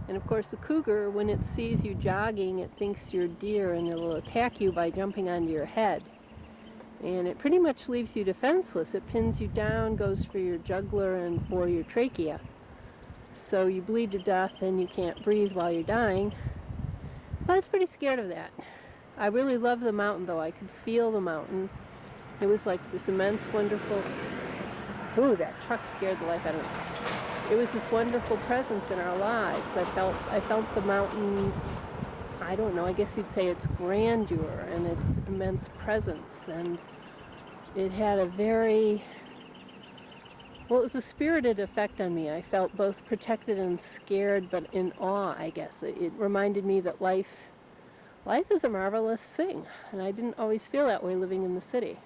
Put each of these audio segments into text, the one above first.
And of course the cougar, when it sees you jogging, it thinks you're deer and it will attack you by jumping onto your head. And it pretty much leaves you defenseless. It pins you down, goes for your jugular and for your trachea. So you bleed to death and you can't breathe while you're dying. But I was pretty scared of that. I really loved the mountain though. I could feel the mountain. It was like this immense, wonderful... Ooh, that truck scared the life out of me. It was this wonderful presence in our lives. I felt the mountains, I don't know, I guess you'd say its grandeur and its immense presence. And it had a very, well, it was a spirited effect on me. I felt both protected and scared, but in awe, I guess. It reminded me that life is a marvelous thing. And I didn't always feel that way living in the city.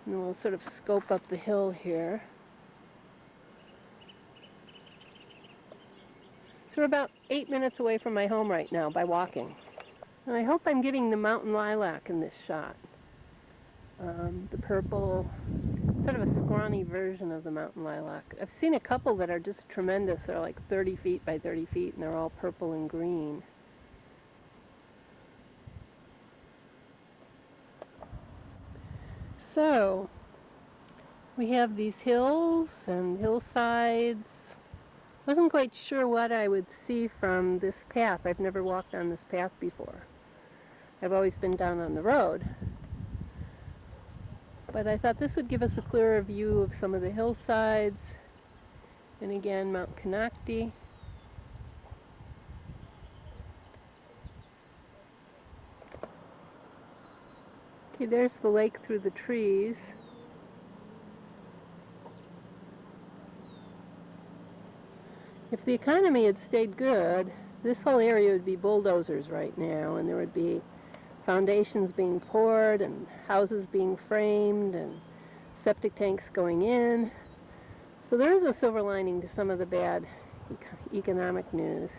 And we'll sort of scope up the hill here. So we're about 8 minutes away from my home right now by walking. And I hope I'm getting the mountain lilac in this shot. The purple, sort of a scrawny version of the mountain lilac. I've seen a couple that are just tremendous. They're like 30 feet by 30 feet, and they're all purple and green. So, we have these hills and hillsides. Wasn't quite sure what I would see from this path. I've never walked on this path before. I've always been down on the road. But I thought this would give us a clearer view of some of the hillsides. And again, Mt Konocti. Okay, there's the lake through the trees. If the economy had stayed good, this whole area would be bulldozers right now, and there would be foundations being poured and houses being framed and septic tanks going in. So there is a silver lining to some of the bad economic news.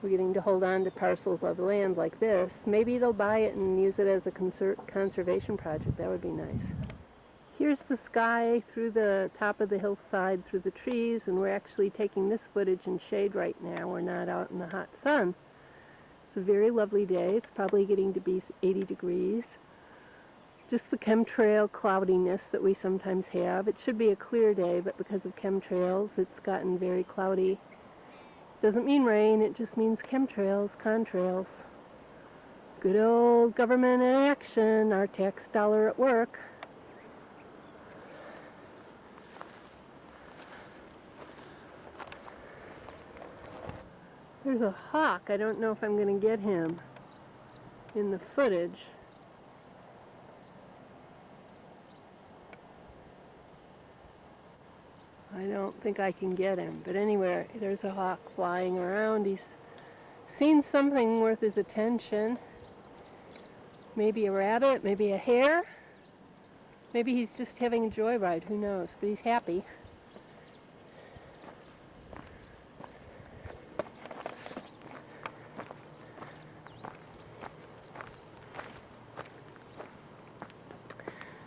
We're getting to hold on to parcels of land like this. Maybe they'll buy it and use it as a conservation project. That would be nice. Here's the sky through the top of the hillside, through the trees, and we're actually taking this footage in shade right now. We're not out in the hot sun. It's a very lovely day. It's probably getting to be 80 degrees. Just the chemtrail cloudiness that we sometimes have. It should be a clear day, but because of chemtrails, it's gotten very cloudy. Doesn't mean rain, it just means chemtrails, contrails. Good old government in action, our tax dollar at work. There's a hawk. I don't know if I'm going to get him in the footage. I don't think I can get him. But anyway, there's a hawk flying around. He's seen something worth his attention. Maybe a rabbit, maybe a hare. Maybe he's just having a joyride. Who knows? But he's happy.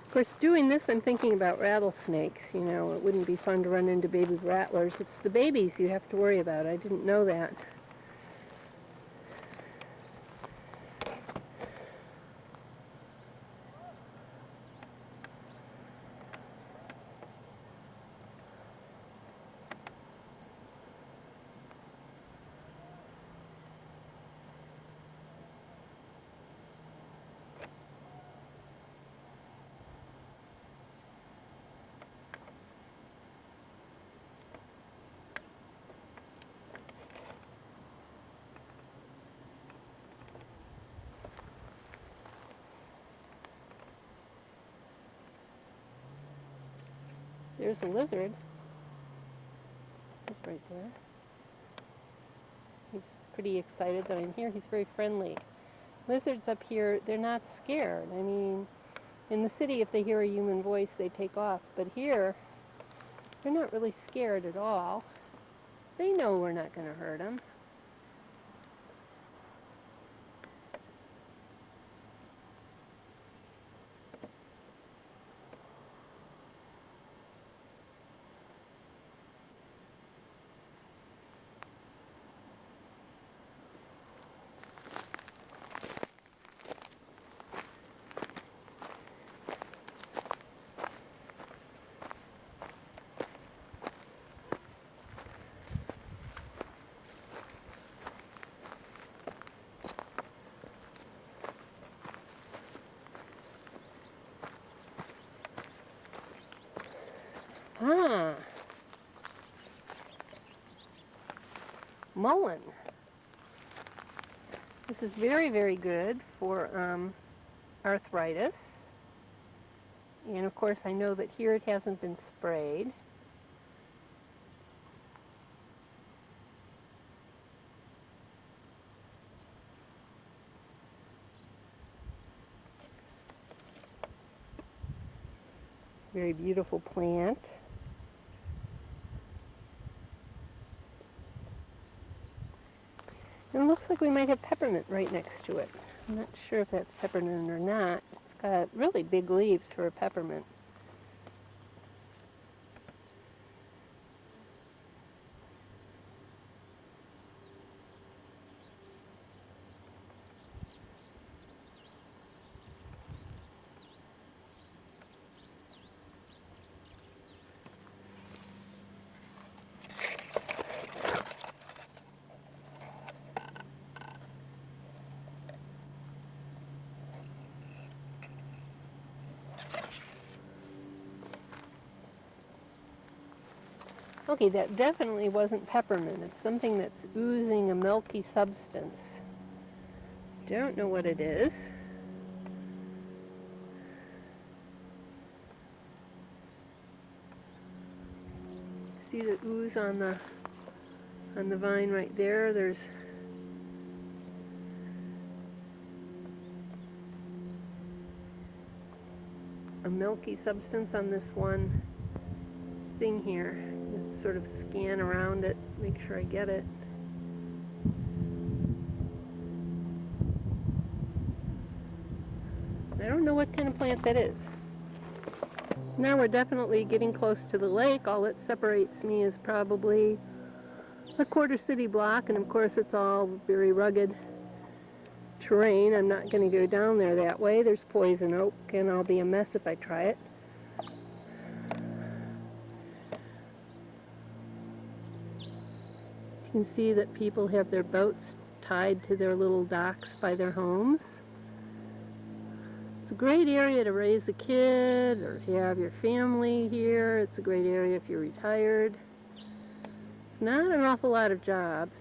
Of course, doing this, I'm thinking about rattlesnakes. You know, it wouldn't be fun to run into baby rattlers. It's the babies you have to worry about. I didn't know that. There's a lizard. He's right there. He's pretty excited that I'm here. He's very friendly. Lizards up here, they're not scared. I mean, in the city, if they hear a human voice, they take off. But here, they're not really scared at all. They know we're not going to hurt them. mullein. This is very, very good for arthritis. And of course I know that here it hasn't been sprayed. Very beautiful plant. And it looks like we might have peppermint right next to it. I'm not sure if that's peppermint or not. It's got really big leaves for a peppermint. Okay, that definitely wasn't peppermint. It's something that's oozing a milky substance. Don't know what it is. See the ooze on the vine right there? There's a milky substance on this one thing here. Let's sort of scan around it, make sure I get it. I don't know what kind of plant that is. Now we're definitely getting close to the lake. All that separates me is probably a quarter city block, and of course it's all very rugged terrain. I'm not going to go down there that way. There's poison oak, and I'll be a mess if I try it. You can see that people have their boats tied to their little docks by their homes. It's a great area to raise a kid or have your family here. It's a great area if you're retired. It's not an awful lot of jobs.